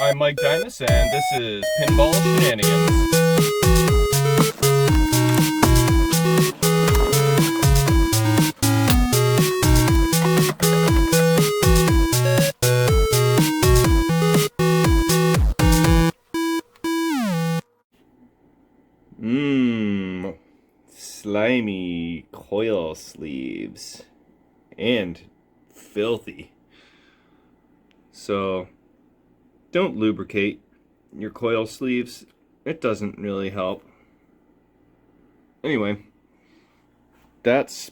I'm Mike Dimas, and this is Pinball Shenanigans. Slimy coil sleeves. And filthy. So, don't lubricate your coil sleeves. It doesn't really help. Anyway, that's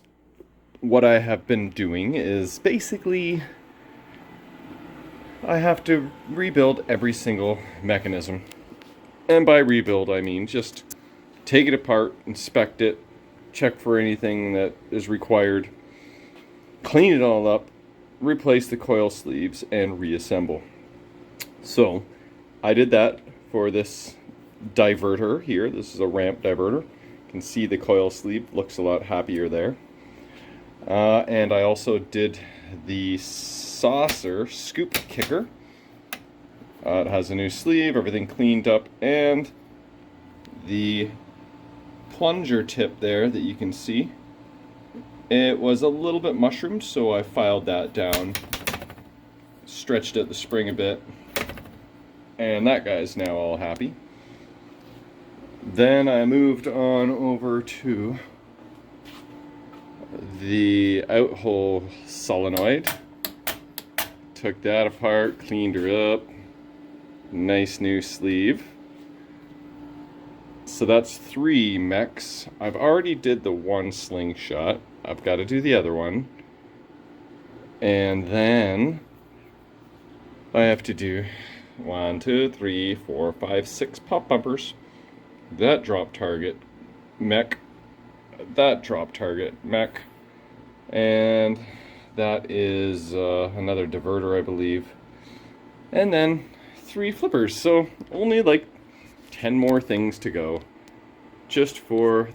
what I have been doing, is basically I have to rebuild every single mechanism. And by rebuild, I mean just take it apart, inspect it, check for anything that is required, clean it all up, replace the coil sleeves, and reassemble. So, I did that for this diverter here. This is a ramp diverter. You can see the coil sleeve looks a lot happier there. And I also did the saucer scoop kicker. It has a new sleeve, everything cleaned up, and the plunger tip there that you can see, it was a little bit mushroomed, so I filed that down, stretched out the spring a bit, and that guy's now all happy. Then I moved on over to the out-hole solenoid, took that apart, cleaned her up, nice new sleeve. So that's 3 mechs. I've already did the one slingshot. I've got to do the other one. And then I have to do 1, 2, 3, 4, 5, 6 pop bumpers. That drop target mech. That drop target mech. And that is another diverter, I believe. And then 3 flippers. So only like 10 more things to go, just for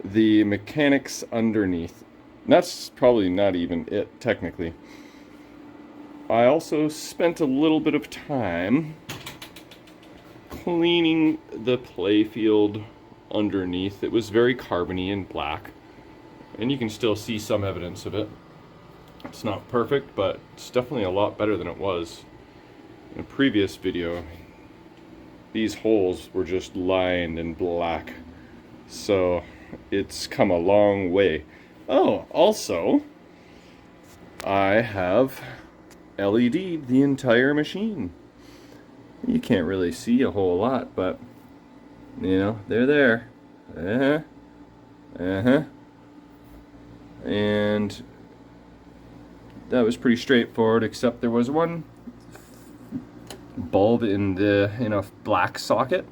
the mechanics underneath. And that's probably not even it, technically. I also spent a little bit of time cleaning the playfield underneath. It was very carbony and black, and you can still see some evidence of it. It's not perfect, but it's definitely a lot better than it was in a previous video. These holes were just lined in black, so it's come a long way. Oh, also, I have LED'd the entire machine. You can't really see a whole lot, but you know, they're there. And that was pretty straightforward, except there was one bulb in a black socket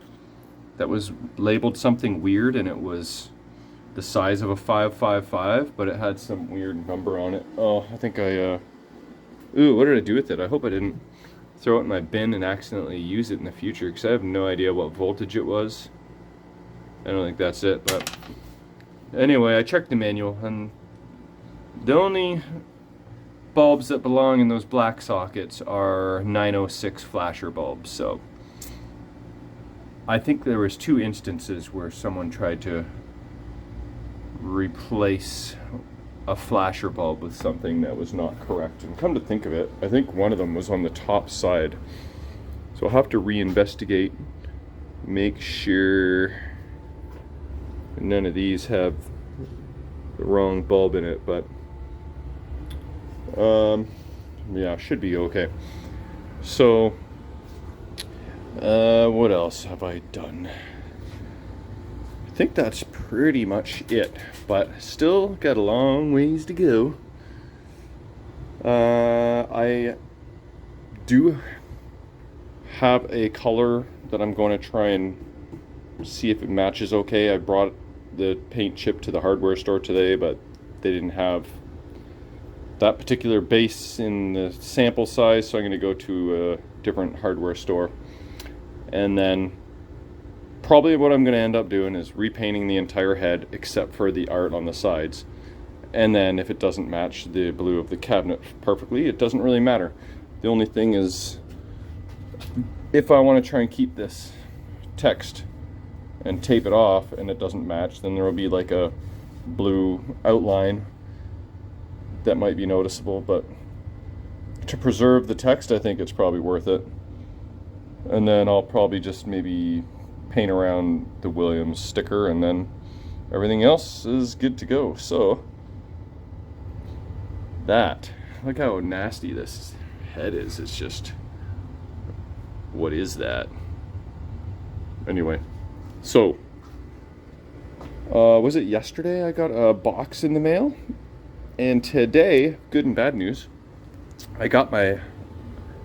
that was labeled something weird, and it was the size of a 555, but it had some weird number on it. Oh, I think ooh, what did I do with it? I hope I didn't throw it in my bin and accidentally use it in the future, because I have no idea what voltage it was. I don't think that's it, but anyway, I checked the manual, and the only bulbs that belong in those black sockets are 906 flasher bulbs. So I think there was 2 instances where someone tried to replace a flasher bulb with something that was not correct, and come to think of it, I think one of them was on the top side. So I'll have to reinvestigate, make sure none of these have the wrong bulb in it, but yeah, should be okay. So what else have I done? I think that's pretty much it, but still got a long ways to go. I do have a color that I'm going to try and see if it matches okay. I brought the paint chip to the hardware store today, but they didn't have that particular base in the sample size, so I'm going to go to a different hardware store. And then probably what I'm going to end up doing is repainting the entire head except for the art on the sides. And then if it doesn't match the blue of the cabinet perfectly, it doesn't really matter. The only thing is if I want to try and keep this text and tape it off and it doesn't match, then there will be like a blue outline that might be noticeable, but to preserve the text, I think it's probably worth it. And then I'll probably just maybe paint around the Williams sticker, and then everything else is good to go. So that, look how nasty this head is. It's just, what is that? Anyway, so was it yesterday I got a box in the mail? And today, good and bad news, I got my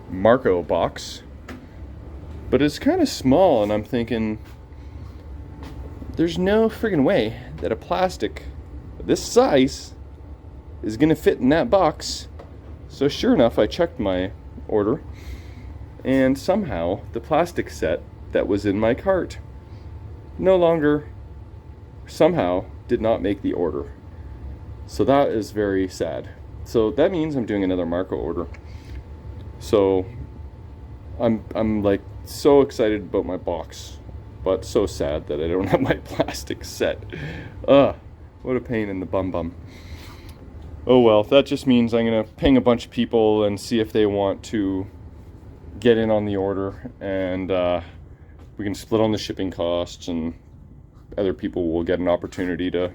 Marco box, but it's kind of small, and I'm thinking, there's no friggin' way that a plastic this size is gonna fit in that box. So sure enough, I checked my order, and somehow the plastic set that was in my cart no longer, somehow, did not make the order. So that is very sad. So that means I'm doing another Marco order. So I'm like so excited about my box, but so sad that I don't have my plastic set. Ugh, what a pain in the bum. Oh well, that just means I'm gonna ping a bunch of people and see if they want to get in on the order, and we can split on the shipping costs, and other people will get an opportunity to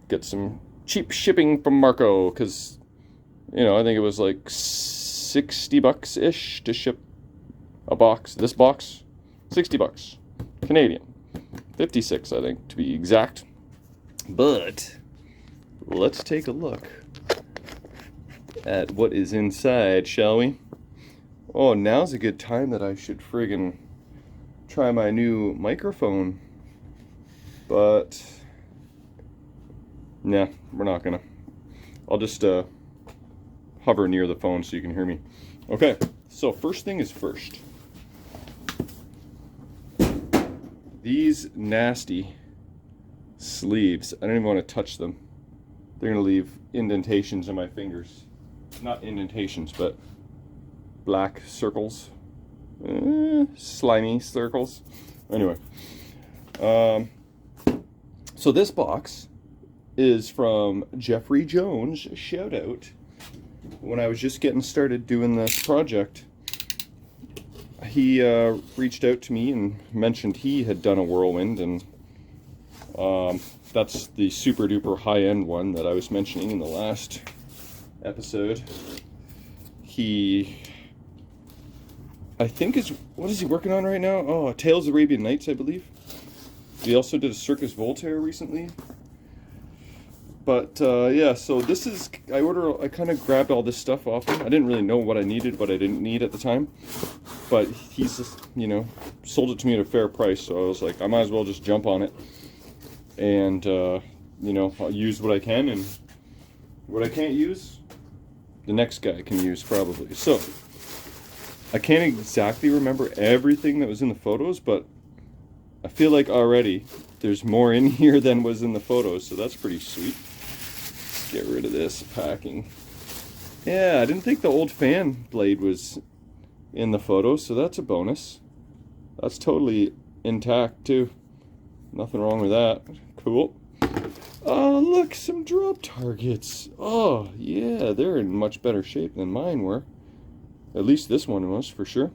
get some cheap shipping from Marco, because, you know, I think it was like $60-ish to ship a box. This box, $60 Canadian, 56 I think to be exact. But let's take a look at what is inside, shall we? Oh, now's a good time that I should friggin' try my new microphone, but nah, we're not gonna. I'll just hover near the phone so you can hear me. Okay, so first thing is first. These nasty sleeves, I don't even want to touch them. They're gonna leave indentations in my fingers. Not indentations, but black circles. Slimy circles. Anyway, so this box is from Jeffrey Jones. Shout out. When I was just getting started doing this project, he reached out to me and mentioned he had done a Whirlwind, and that's the super duper high-end one that I was mentioning in the last episode. He, I think, what is he working on right now? Oh, Tales of Arabian Nights, I believe. He also did a Circus Voltaire recently. But yeah, so this is, I kind of grabbed all this stuff off him. I didn't really know what I needed, what I didn't need at the time. But he's just, you know, sold it to me at a fair price, so I was like, I might as well just jump on it. And, you know, I'll use what I can, and what I can't use, the next guy can use probably. So, I can't exactly remember everything that was in the photos, but I feel like already there's more in here than was in the photos, so that's pretty sweet. Let's get rid of this packing. Yeah, I didn't think the old fan blade was in the photos, so that's a bonus. That's totally intact too. Nothing wrong with that. Cool. Oh, look, some drop targets. Oh, yeah, they're in much better shape than mine were. At least this one was, for sure.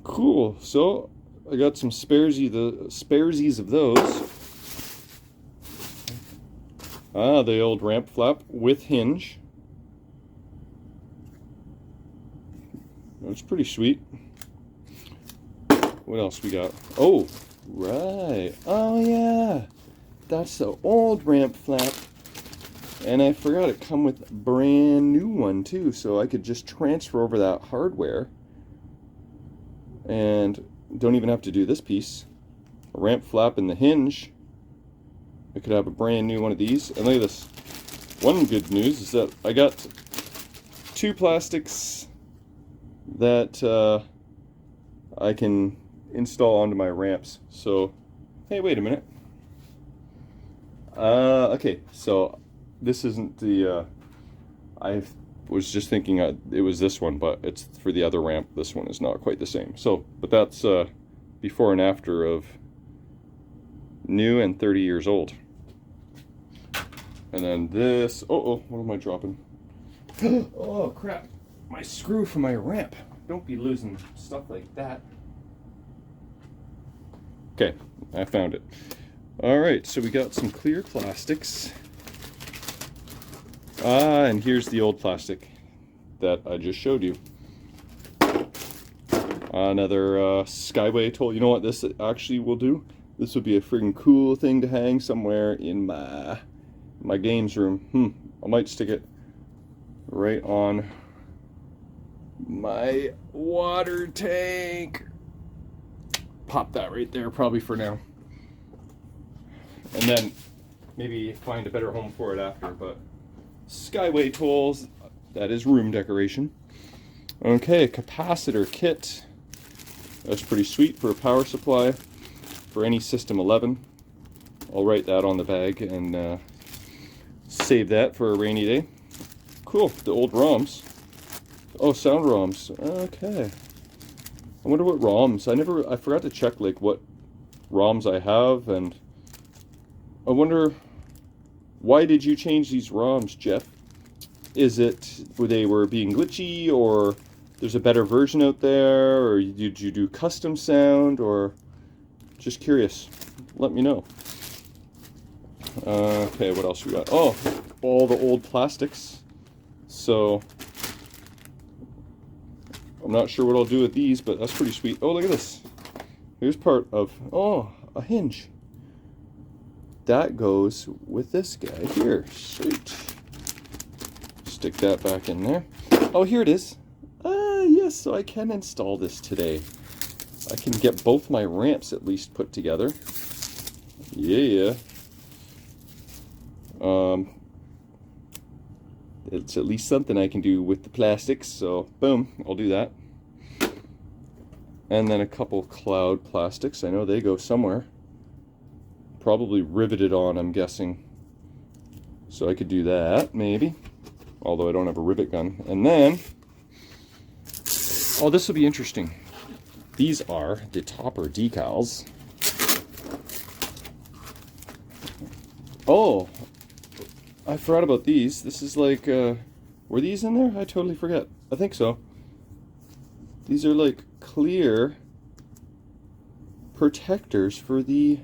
Cool. So, I got some sparesies of those. Ah, the old ramp flap with hinge. That's pretty sweet. What else we got? Oh, right. Oh, yeah. That's the old ramp flap. And I forgot it come with a brand new one too, so I could just transfer over that hardware and don't even have to do this piece. A ramp flap and the hinge. I could have a brand new one of these. And look at this. One good news is that I got two plastics that I can install onto my ramps. So, hey, wait a minute. Okay, so this isn't the, was just thinking it was this one, but it's for the other ramp. This one is not quite the same. So, but that's before and after of new and 30 years old. And then this, oh, what am I dropping? Oh crap, my screw for my ramp. Don't be losing stuff like that. Okay, I found it. All right, so we got some clear plastics. And here's the old plastic that I just showed you. Another Skyway tool. You know what this actually will do? This would be a freaking cool thing to hang somewhere in my games room. I might stick it right on my water tank. Pop that right there probably for now. And then maybe find a better home for it after, but Skyway tools, that is room decoration. Okay, capacitor kit. That's pretty sweet for a power supply for any System 11. I'll write that on the bag and save that for a rainy day. Cool, the old ROMs. Oh, sound ROMs. Okay. I wonder what ROMs. I forgot to check like what ROMs I have, and I wonder, why did you change these ROMs, Jeff? Is it they were being glitchy, or there's a better version out there, or did you do custom sound, or just curious? Let me know. Okay, what else we got? Oh, all the old plastics. So I'm not sure what I'll do with these, but that's pretty sweet. Oh, look at this. Here's part of, a hinge. That goes with this guy here. Sweet. Stick that back in there. Oh, here it is. Yes, so I can install this today. I can get both my ramps at least put together. Yeah. It's at least something I can do with the plastics, so boom, I'll do that. And then a couple cloud plastics. I know they go somewhere. Probably riveted on, I'm guessing. So I could do that, maybe. Although I don't have a rivet gun. And then, oh, this will be interesting. These are the topper decals. Oh, I forgot about these. This is like, were these in there? I totally forget. I think so. These are like clear protectors for the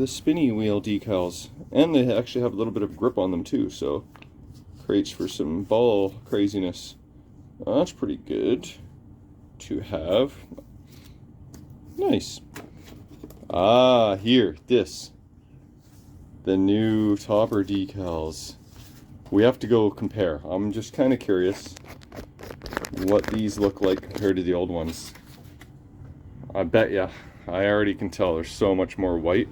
spinny wheel decals, and they actually have a little bit of grip on them too, so creates for some ball craziness. That's pretty good to have. Nice. Here, this, the new topper decals. We have to go compare. I'm just kind of curious what these look like compared to the old ones. I bet ya, I already can tell there's so much more white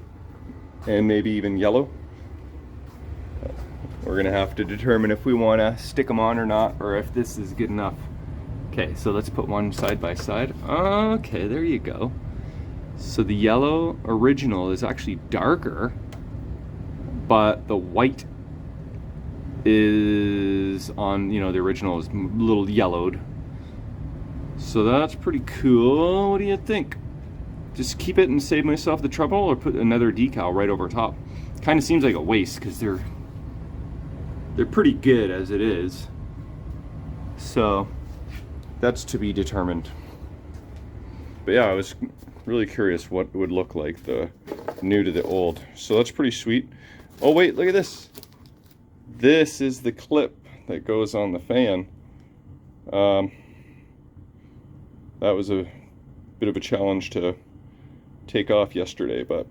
and maybe even yellow. We're gonna have to determine if we want to stick them on or not, or if this is good enough. Okay, so let's put one side by side. Okay, there you go. So the yellow original is actually darker, but the white is on, the original is a little yellowed. So that's pretty cool. What do you think? Just keep it and save myself the trouble, or put another decal right over top? Kind of seems like a waste because they're pretty good as it is. So that's to be determined. But yeah, I was really curious what it would look like, the new to the old. So that's pretty sweet. Oh wait, look at this. This is the clip that goes on the fan. That was a bit of a challenge to take off yesterday, but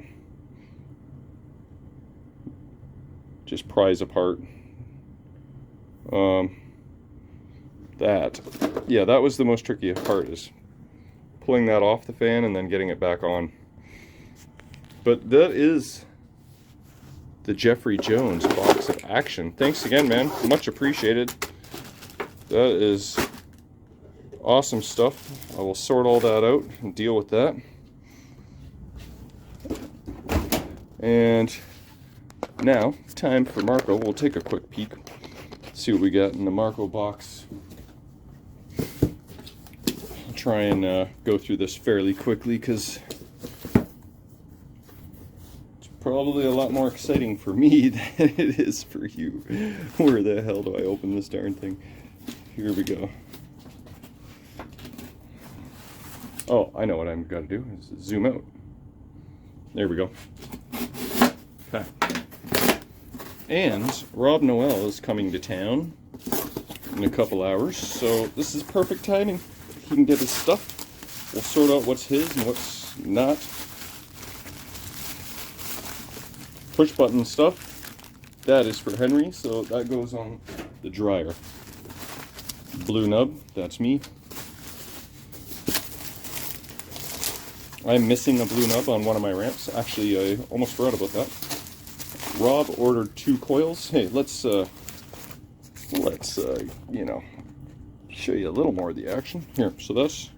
just prise apart. That was the most tricky part, is pulling that off the fan and then getting it back on. But that is the Jeffrey Jones box of action. Thanks again, man. Much appreciated. That is awesome stuff. I will sort all that out and deal with that. And now, time for Marco. We'll take a quick peek. See see what we got in the Marco box. I'll try and go through this fairly quickly because it's probably a lot more exciting for me than it is for you. Where the hell do I open this darn thing? Here we go. Oh, I know what I'm going to do is zoom out. There we go. Okay. And Rob Noel is coming to town in a couple hours, so this is perfect timing. He can get his stuff. We'll sort out what's his and what's not. Push button stuff, that is for Henry, so that goes on the dryer. Blue nub, that's me. I'm missing a blue nub on one of my ramps. Actually, I almost forgot about that. Rob ordered 2 coils. Hey, let's you know, show you a little more of the action. Here, so that's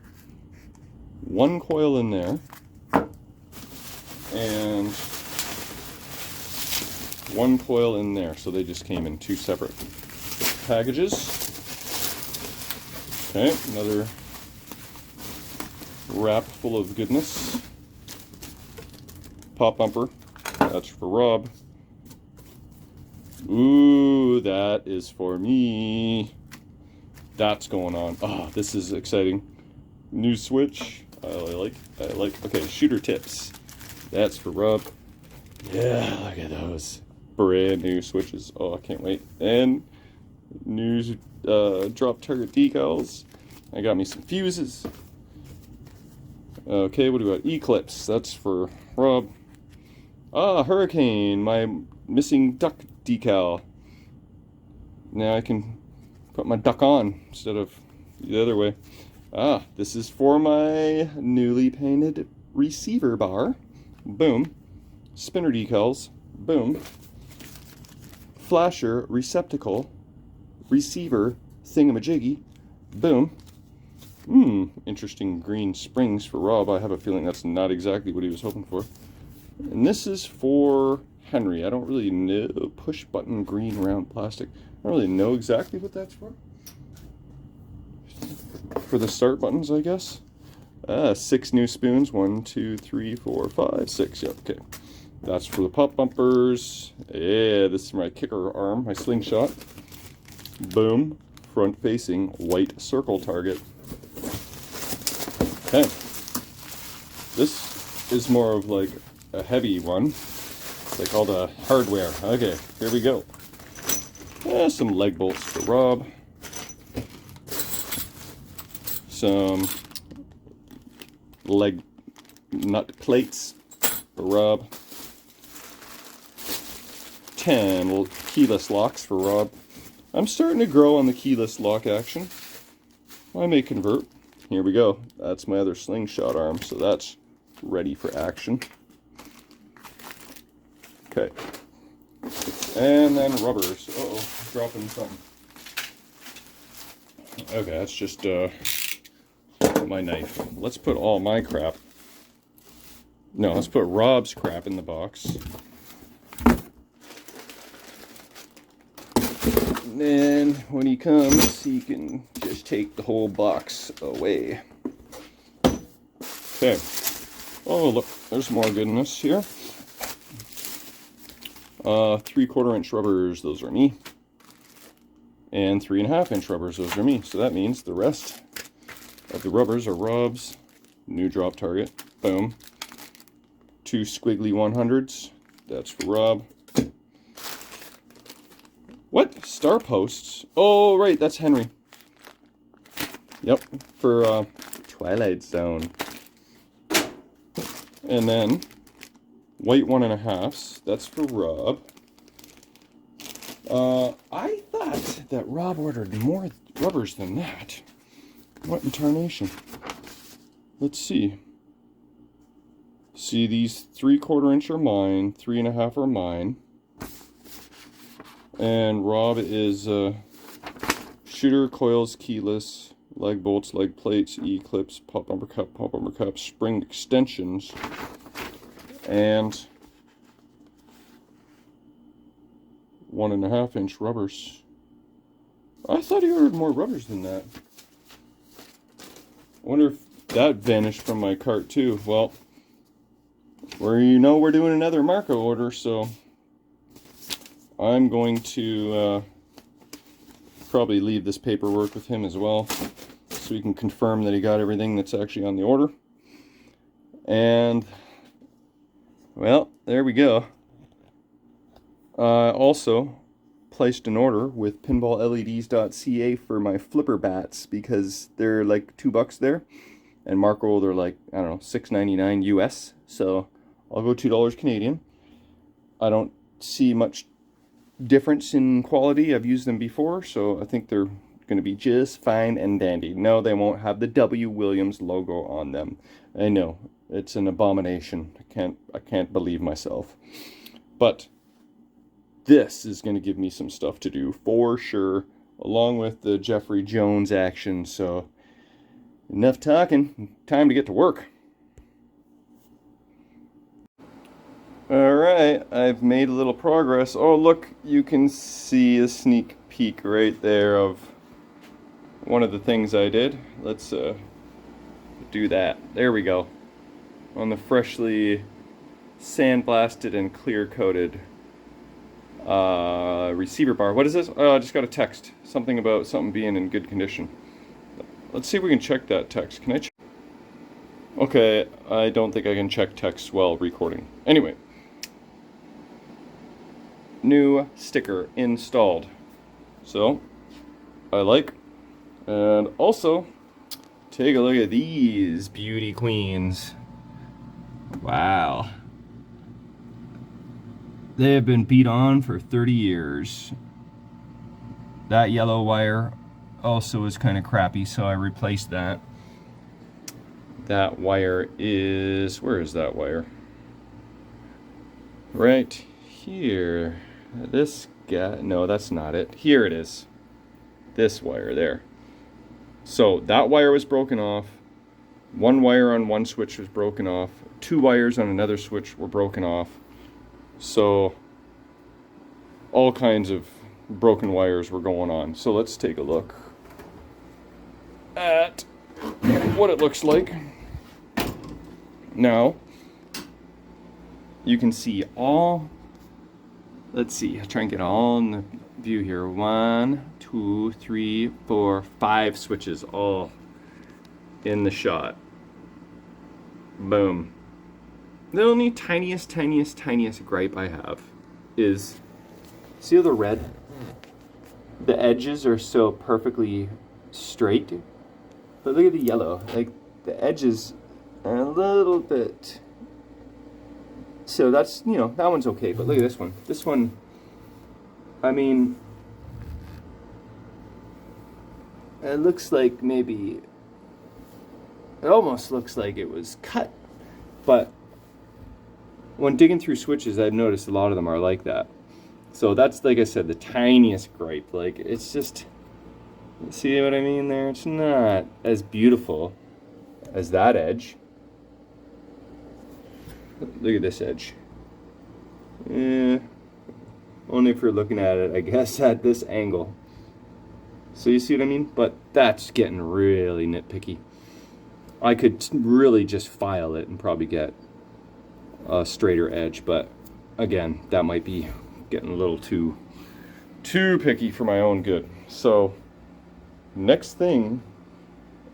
1 coil in there, and 1 coil in there. So they just came in 2 separate packages. Okay, another wrap full of goodness. Pop bumper, that's for Rob. Ooh, that is for me. That's going on. Oh, this is exciting. New switch. I like. Okay, shooter tips. That's for Rob. Yeah, look at those. Brand new switches. Oh, I can't wait. And new drop target decals. I got me some fuses. Okay, what do we got? Eclipse. That's for Rob. Ah, Hurricane. My missing duck decal. Now I can put my duck on instead of the other way. Ah, this is for my newly painted receiver bar. Boom. Spinner decals. Boom. Flasher receptacle. Receiver thingamajiggy. Boom. Interesting green springs for Rob. I have a feeling that's not exactly what he was hoping for. And this is for Henry. I don't really know. Push button green round plastic. I don't really know exactly what that's for. For the start buttons, I guess. 6 new spoons. 1, 2, 3, 4, 5, 6. Yep, okay. That's for the pop bumpers. Yeah, this is my kicker arm, my slingshot. Boom. Front facing white circle target. Okay. This is more of like a heavy one. They call the hardware. Okay, here we go. Some leg bolts for Rob. Some leg nut plates for Rob. 10 little keyless locks for Rob. I'm starting to grow on the keyless lock action. I may convert. Here we go. That's my other slingshot arm, so that's ready for action. Okay. And then rubbers. Uh-oh, dropping something. Okay, that's just my knife. Let's put all my crap. No, let's put Rob's crap in the box. And then when he comes, he can just take the whole box away. Okay. Oh, look, there's more goodness here. 3/4 inch rubbers, those are me. And 3.5 inch rubbers, those are me. So that means the rest of the rubbers are Rob's. New drop target. Boom. 2 squiggly 100s. That's for Rob. What? Star posts? Oh, right, that's Henry. Yep, for Twilight Zone. And then white 1.5s. That's for Rob. I thought that Rob ordered more rubbers than that. What in tarnation? Let's see. See, these 3/4 inch are mine, 3.5 are mine. And Rob is shooter, coils, keyless, leg bolts, leg plates, E-clips, pop bumper cup, spring extensions, and 1.5 inch rubbers. I thought he ordered more rubbers than that. I wonder if that vanished from my cart too. Well, we're doing another Marco order, so I'm going to probably leave this paperwork with him as well, so he can confirm that he got everything that's actually on the order. And, well, there we go. Also placed an order with pinballleds.ca for my flipper bats, because they're like $2 there, and Marco they're like, I don't know, $6.99 US, so I'll go $2 Canadian. I don't see much difference in quality. I've used them before, so I think they're going to be just fine and dandy. No, they won't have the W. Williams logo on them. I know, it's an abomination. I can't believe myself. But this is going to give me some stuff to do for sure, along with the Jeffrey Jones action. So enough talking, time to get to work. Alright, I've made a little progress. Oh look, you can see a sneak peek right there of one of the things I did. Let's do that. There we go. On the freshly sandblasted and clear coated receiver bar. What is this? Oh, I just got a text. Something about something being in good condition. Let's see if we can check that text. Can I check? Okay, I don't think I can check text while recording. Anyway. New sticker installed. So, I like. And also, take a look at these beauty queens. Wow. They have been beat on for 30 years. That yellow wire also is kind of crappy, so I replaced that. That wire is... where is that wire? Right here. This guy... no, that's not it. Here it is. This wire there. So that wire was broken off. One wire on one switch was broken off. Two wires on another switch were broken off. So all kinds of broken wires were going on. So let's take a look at what it looks like. Now you can see all, let's see, I'll try and get all in the view here. 1, 2, 3, 4, 5 switches all in the shot. Boom. The only tiniest gripe I have is, see the red? The edges are so perfectly straight, but look at the yellow. Like, the edges are a little bit, so that's, you know, that one's okay, but look at this one. This one, I mean, it looks like maybe, it almost looks like it was cut, but when digging through switches, I've noticed a lot of them are like that. So that's, like I said, the tiniest gripe. Like, it's just, see what I mean there? It's not as beautiful as that edge. Look at this edge. Only if you're looking at it, I guess, at this angle. So you see what I mean? But that's getting really nitpicky. I could really just file it and probably get a straighter edge, but again, that might be getting a little too picky for my own good. So next thing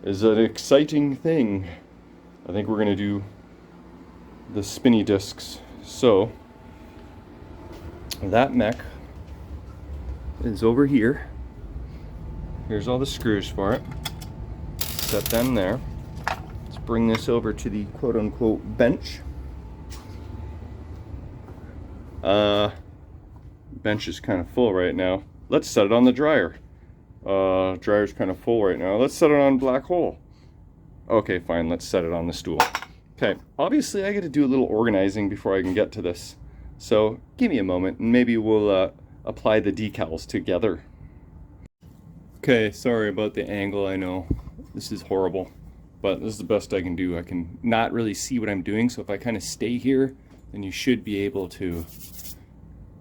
is an exciting thing. I think we're gonna do the spinny discs. So that mech is over here. Here's all the screws for it. Set them there. Let's bring this over to the quote-unquote bench. Bench is kind of full right now. Let's set it on the dryer. Dryer's kind of full right now. Let's set it on black hole. Okay, fine. Let's set it on the stool. Okay, obviously I got to do a little organizing before I can get to this. So give me a moment and maybe we'll apply the decals together. Okay, sorry about the angle. I know this is horrible, but this is the best I can do. I can not really see what I'm doing, so if I kind of stay here, then you should be able to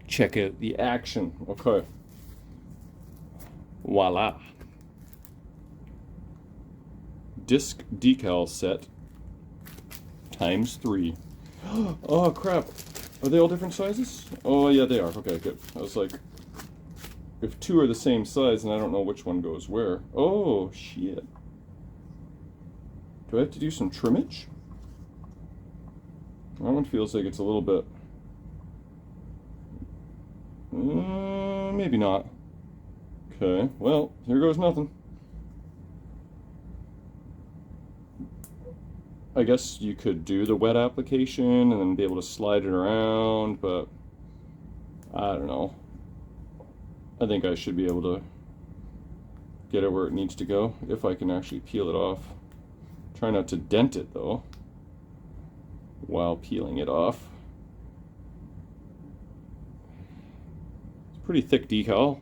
check out the action. Okay. Voila. Disc decal set ×3. Oh crap. Are they all different sizes? Oh yeah, they are. Okay, good. I was like, if two are the same size, then I don't know which one goes where. Oh shit. Do I have to do some trimmage? That one feels like it's a little bit... maybe not. Okay, well, here goes nothing. I guess you could do the wet application and then be able to slide it around, but I don't know. I think I should be able to get it where it needs to go, if I can actually peel it off. Try not to dent it though, while peeling it off. It's pretty thick decal.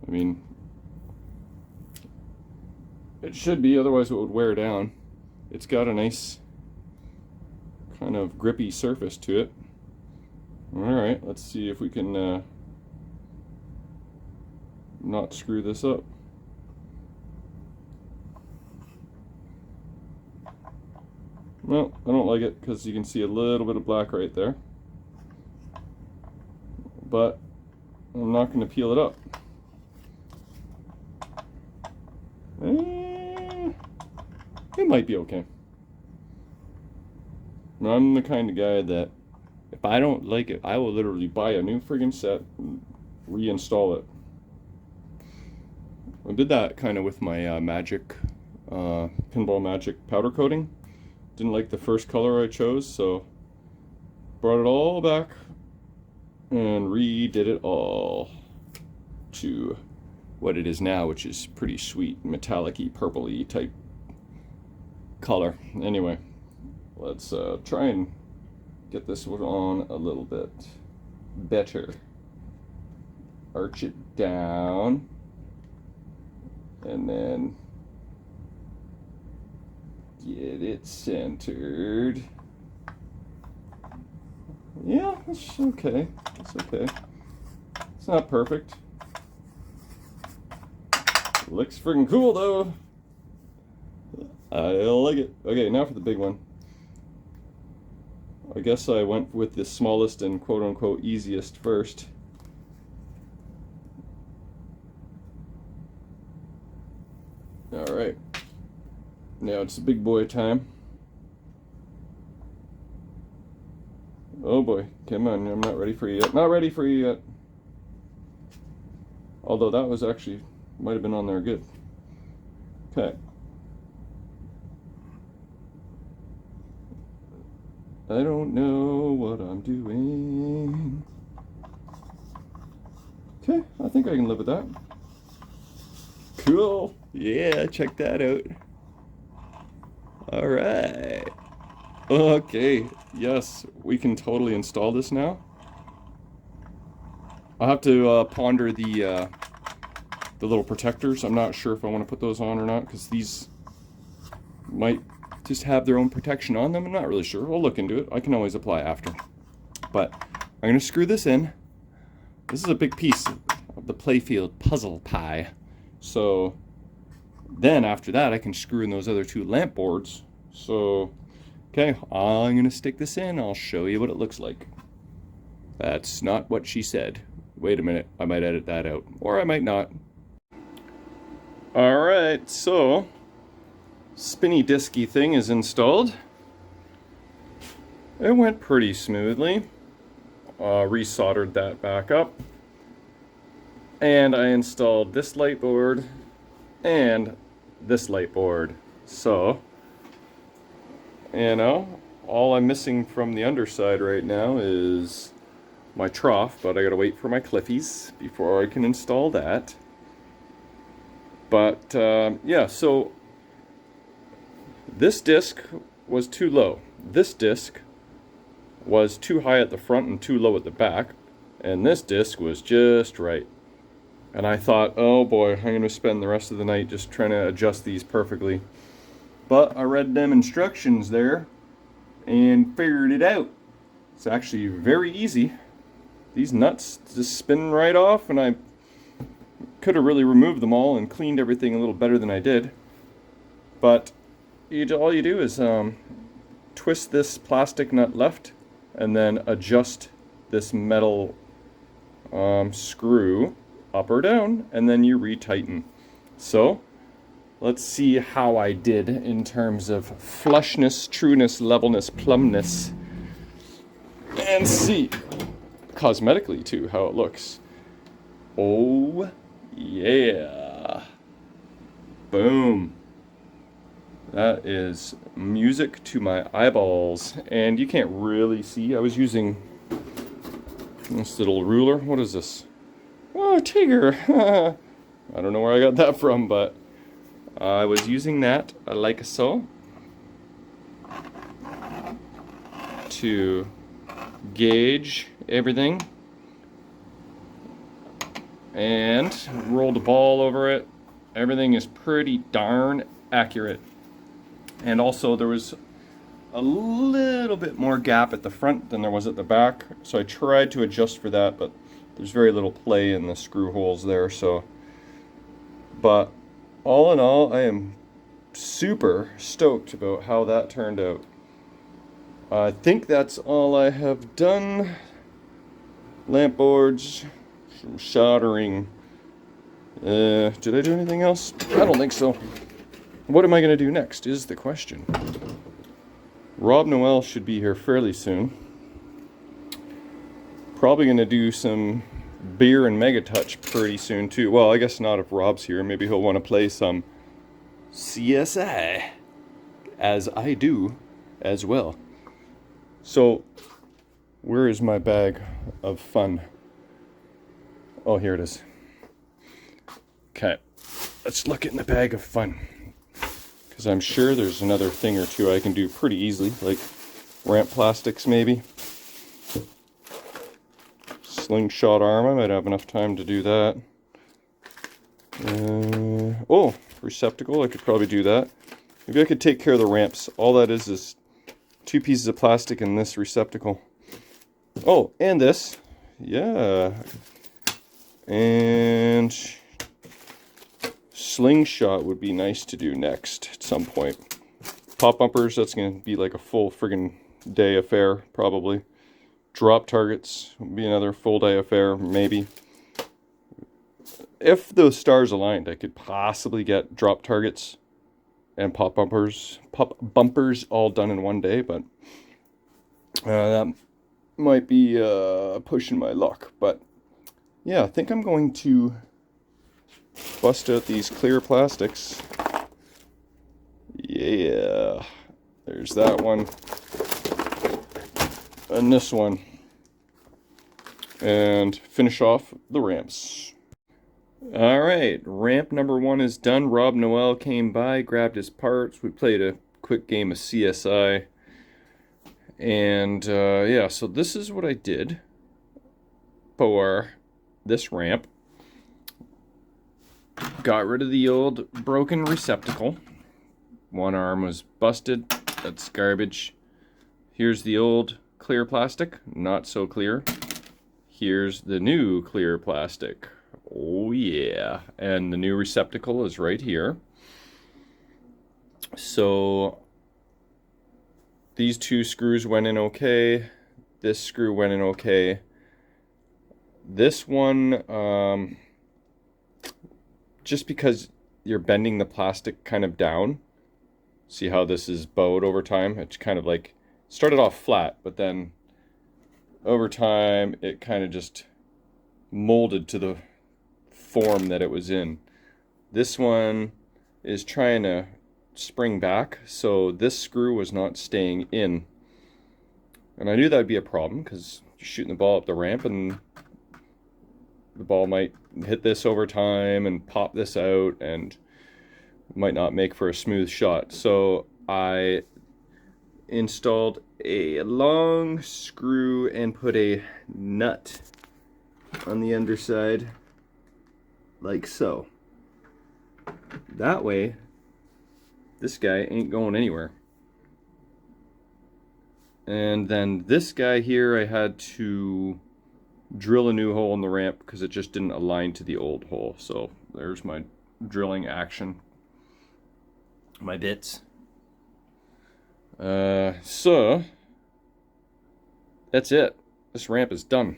I mean, it should be, otherwise it would wear down. It's got a nice kind of grippy surface to it. Alright, let's see if we can not screw this up. Well, I don't like it because you can see a little bit of black right there. But I'm not going to peel it up. It might be okay. I'm the kind of guy that if I don't like it, I will literally buy a new friggin' set and reinstall it. I did that kind of with my Magic, Pinball Magic powder coating. Didn't like the first color I chose, so brought it all back and redid it all to what it is now, which is pretty sweet, metallic-y, purple-y type color. Anyway, let's try and get this one on a little bit better. Arch it down, and then get it centered. Yeah, it's okay. It's okay. It's not perfect. Looks freaking cool though. I like it. Okay, now for the big one. I guess I went with the smallest and quote-unquote easiest first. Alright. Now it's the big boy time. Oh boy, come on, I'm not ready for you yet. Not ready for you yet. Although that was actually, might have been on there good. Okay. I don't know what I'm doing. Okay, I think I can live with that. Cool. Yeah, check that out. All right. Okay, yes, we can totally install this now. I'll have to ponder the little protectors. I'm not sure if I want to put those on or not, because these might just have their own protection on them. I'm not really sure. We'll look into it. I can always apply after. But I'm going to screw this in. This is a big piece of the playfield puzzle pie. So then after that, I can screw in those other two lamp boards. So, okay, I'm going to stick this in. I'll show you what it looks like. That's not what she said. Wait a minute. I might edit that out. Or I might not. Alright, so spinny disky thing is installed. It went pretty smoothly. Resoldered that back up. And I installed this light board and this light board. So, you know, all I'm missing from the underside right now is my trough, but I gotta wait for my cliffies before I can install that. But yeah, so this disc was too low. This disc was too high at the front and too low at the back, and this disc was just right. And I thought, oh boy, I'm going to spend the rest of the night just trying to adjust these perfectly. But I read them instructions there and figured it out. It's actually very easy. These nuts just spin right off, and I Could have really removed them all and cleaned everything a little better than I did. But all you do is twist this plastic nut left and then adjust this metal screw up or down, and then you retighten. So let's see how I did in terms of flushness, trueness, levelness, plumbness, and see cosmetically too how it looks. Oh yeah, boom. That is music to my eyeballs. And you can't really see, I was using this little ruler. What is this? Oh, tiger. I don't know where I got that from, but I was using that like so to gauge everything and roll the ball over it. Everything is pretty darn accurate. And also there was a little bit more gap at the front than there was at the back, so I tried to adjust for that, but there's very little play in the screw holes there. So, but all in all, I am super stoked about how that turned out. I think that's all I have done. Lamp boards, some soldering. Did I do anything else? I don't think so. What am I going to do next is the question. Rob Noel should be here fairly soon. Probably going to do some beer and Mega Touch pretty soon too. Well, I guess not if Rob's here. Maybe he'll want to play some CSI, as I do as well. So, where is my bag of fun? Oh, here it is. Okay, let's look in the bag of fun. Because I'm sure there's another thing or two I can do pretty easily, like ramp plastics maybe. Slingshot arm, I might have enough time to do that. Oh, receptacle, I could probably do that. Maybe I could take care of the ramps. All that is 2 pieces of plastic in this receptacle. Oh, and this. Yeah. And slingshot would be nice to do next at some point. Pop bumpers, that's going to be like a full friggin' day affair, probably. Drop targets would be another full day affair, maybe. If those stars aligned, I could possibly get drop targets and pop bumpers all done in one day, but that might be pushing my luck. But yeah, I think I'm going to bust out these clear plastics. Yeah, there's that one. And this one. And finish off the ramps. Alright, ramp number 1 is done. Rob Noel came by, grabbed his parts. We played a quick game of CSI. And yeah, so this is what I did for this ramp. Got rid of the old broken receptacle. One arm was busted. That's garbage. Here's the old clear plastic. Not so clear. Here's the new clear plastic. Oh yeah. And the new receptacle is right here. So these 2 screws went in okay. This screw went in okay. This one, just because you're bending the plastic kind of down. See how this is bowed over time? It's kind of like, started off flat, but then over time it kind of just molded to the form that it was in. This one is trying to spring back, so this screw was not staying in. And I knew that would be a problem because you're shooting the ball up the ramp and the ball might hit this over time and pop this out and might not make for a smooth shot. So I installed a long screw and put a nut on the underside like so. That way this guy ain't going anywhere. And then this guy here I had to drill a new hole in the ramp because it just didn't align to the old hole. So there's my drilling action, my bits. So that's it. This ramp is done.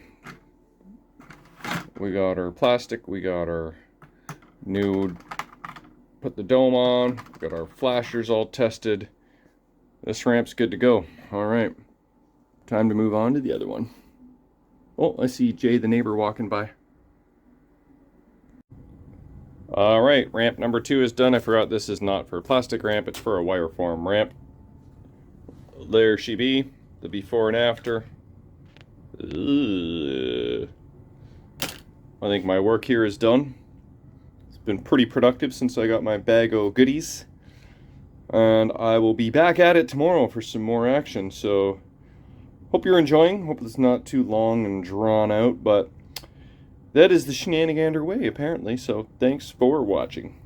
We got our plastic, we got our new, put the dome on, we got our flashers all tested. This ramp's good to go. All right, time to move on to the other one. Oh, I see Jay the neighbor walking by. All right, ramp number 2 is done. I forgot this is not for a plastic ramp, it's for a wire form ramp. There she be, the before and after. Ugh. I think my work here is done. It's been pretty productive since I got my bag of goodies. And I will be back at it tomorrow for some more action. So, hope you're enjoying. Hope it's not too long and drawn out. But that is the shenanigander way, apparently. So, thanks for watching.